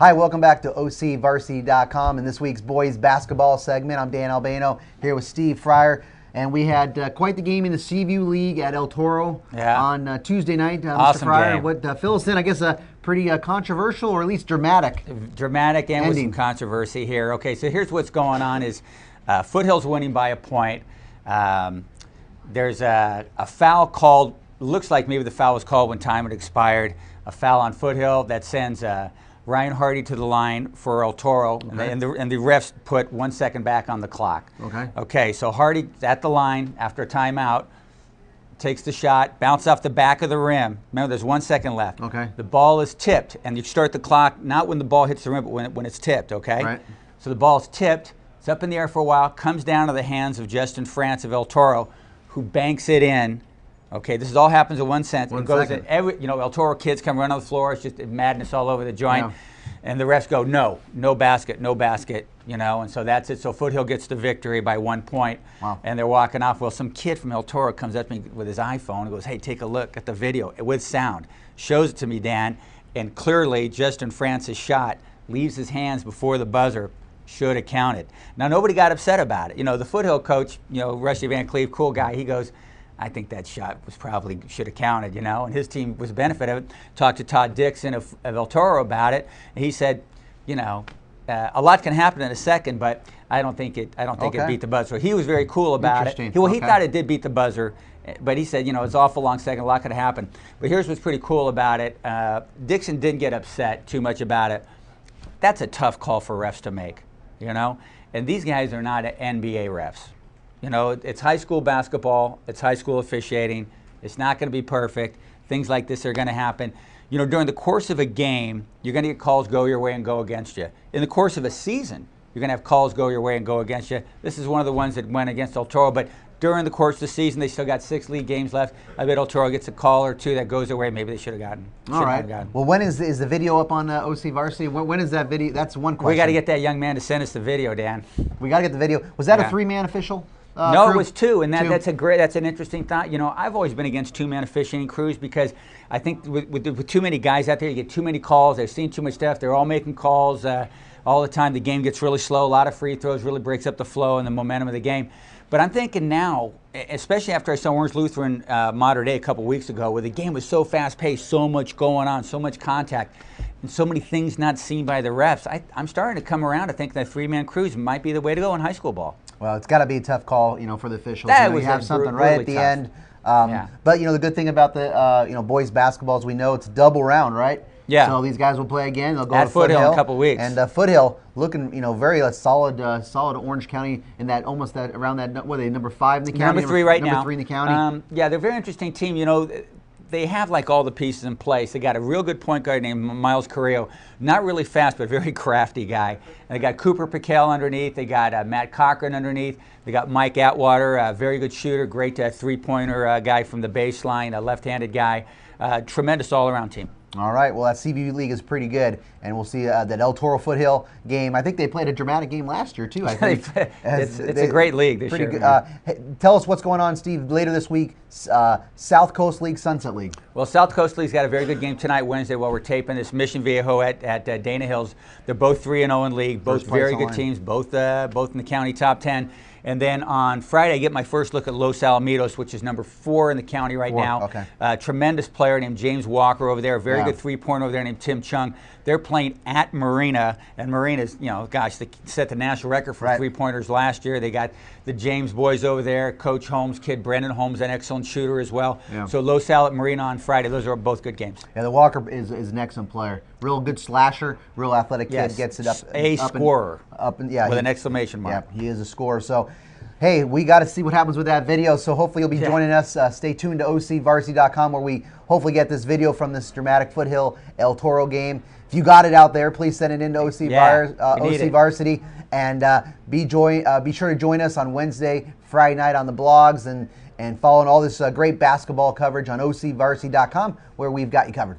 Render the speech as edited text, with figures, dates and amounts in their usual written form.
Hi, welcome back to OCVarsity.com and this week's boys basketball segment. I'm Dan Albano here with Steve Fryer, and we had quite the game in the Seaview League at El Toro on Tuesday night. Awesome Mr. Fryer, game. what fill us in? I guess a pretty controversial, or at least dramatic. Dramatic and with ending. some controversy here. Okay, so here's what's going on: is Foothill's winning by a point. There's a foul called. Looks like maybe the foul was called when time had expired. A foul on Foothill that sends Ryan Hardy to the line for El Toro, okay. and the refs put 1 second back on the clock. Okay, so Hardy at the line after a timeout, takes the shot, bounces off the back of the rim. Remember, there's 1 second left. Okay. The ball is tipped, and you start the clock not when the ball hits the rim, but when it's tipped, okay? Right. So the ball's tipped, it's up in the air for a while, comes down to the hands of Justin France of El Toro, who banks it in. Okay, this all happens in 1 second. One It goes second. El Toro kids come run on the floor. It's just madness all over the joint. Yeah. And the refs go, no basket, and so that's it. So Foothill gets the victory by 1 point. Wow. And they're walking off. Well, some kid from El Toro comes up to me with his iPhone and goes, hey, take a look at the video with sound. Shows it to me, Dan, and clearly Justin France's shot leaves his hands before the buzzer. Should have counted. Now, nobody got upset about it. The Foothill coach, Rusty Van Cleve, cool guy, he goes, I think that shot should have counted, and his team was benefited of it. Talked to Todd Dixon of El Toro about it, and he said, a lot can happen in a second, but I don't think it beat the buzzer. So he was very cool about it. He thought it did beat the buzzer, but he said, it's awful long second, a lot could happen. But here's what's pretty cool about it. Dixon didn't get upset too much about it. That's a tough call for refs to make, and these guys are not NBA refs. It's high school basketball. It's high school officiating. It's not going to be perfect. Things like this are going to happen. During the course of a game, you're going to get calls go your way and go against you. In the course of a season, you're going to have calls go your way and go against you. This is one of the ones that went against El Toro, but during the course of the season, they still got 6 league games left. I bet El Toro gets a call or two that goes their way. Maybe they should have gotten. All right. Well, when is the video up on OC Varsity? When is that video? That's one question. We got to get that young man to send us the video, Dan. We got to get the video. Was that a 3-man official? No, crew? It was 2, and that's an interesting thought. I've always been against 2-man officiating crews because I think with too many guys out there, you get too many calls. They've seen too much stuff. They're all making calls all the time. The game gets really slow. A lot of free throws really breaks up the flow and the momentum of the game. But I'm thinking now, especially after I saw Orange Lutheran Mater Dei a couple weeks ago, where the game was so fast-paced, so much going on, so much contact, and so many things not seen by the refs, I'm starting to come around to think that 3-man crews might be the way to go in high school ball. Well, it's got to be a tough call, for the officials. That you have something right at the end. But the good thing about the boys basketball is we know it's a double round, right? Yeah. So these guys will play again. They'll go at to Foothill in a couple weeks. And Foothill looking, very solid Orange County in that around that. What are they, number 5 in the county? Number 3 right now. Number 3 in the county. Yeah, they're a very interesting team. They have like all the pieces in place. They got a real good point guard named Miles Carrillo. Not really fast, but very crafty guy. And they got Cooper Piquel underneath. They got Matt Cochran underneath. They got Mike Atwater, a very good shooter, great three-pointer guy from the baseline, a left-handed guy. Tremendous all-around team. All right, well, that CBU League is pretty good, and we'll see that El Toro Foothill game. I think they played a dramatic game last year, too, I think. It's a great league this year. Good. Hey, tell us what's going on, Steve, later this week, South Coast League, Sunset League. Well, South Coast League's got a very good game tonight, Wednesday, while we're taping this. Mission Viejo at Dana Hills. They're both 3-0 in league, both very good teams, both in the county top 10. And then on Friday, I get my first look at Los Alamitos, which is number 4 in the county right now. Okay. Tremendous player named James Walker over there. A very good three-pointer over there named Tim Chung. They're playing at Marina, and Marina's, they set the national record for three-pointers last year. They got the James boys over there. Coach Holmes' kid, Brendan Holmes, an excellent shooter as well. Yeah. So Los Al at Marina on Friday. Those are both good games. Yeah, the Walker is an excellent player. Real good slasher, real athletic kid, gets it up. Scorer. With an exclamation mark. Yeah, he is a scorer. So, hey, we got to see what happens with that video. So hopefully you'll be joining us. Stay tuned to OCVarsity.com where we hopefully get this video from this dramatic Foothill El Toro game. If you got it out there, please send it into OC Varsity. And be sure to join us on Wednesday, Friday night on the blogs and following all this great basketball coverage on OCVarsity.com where we've got you covered.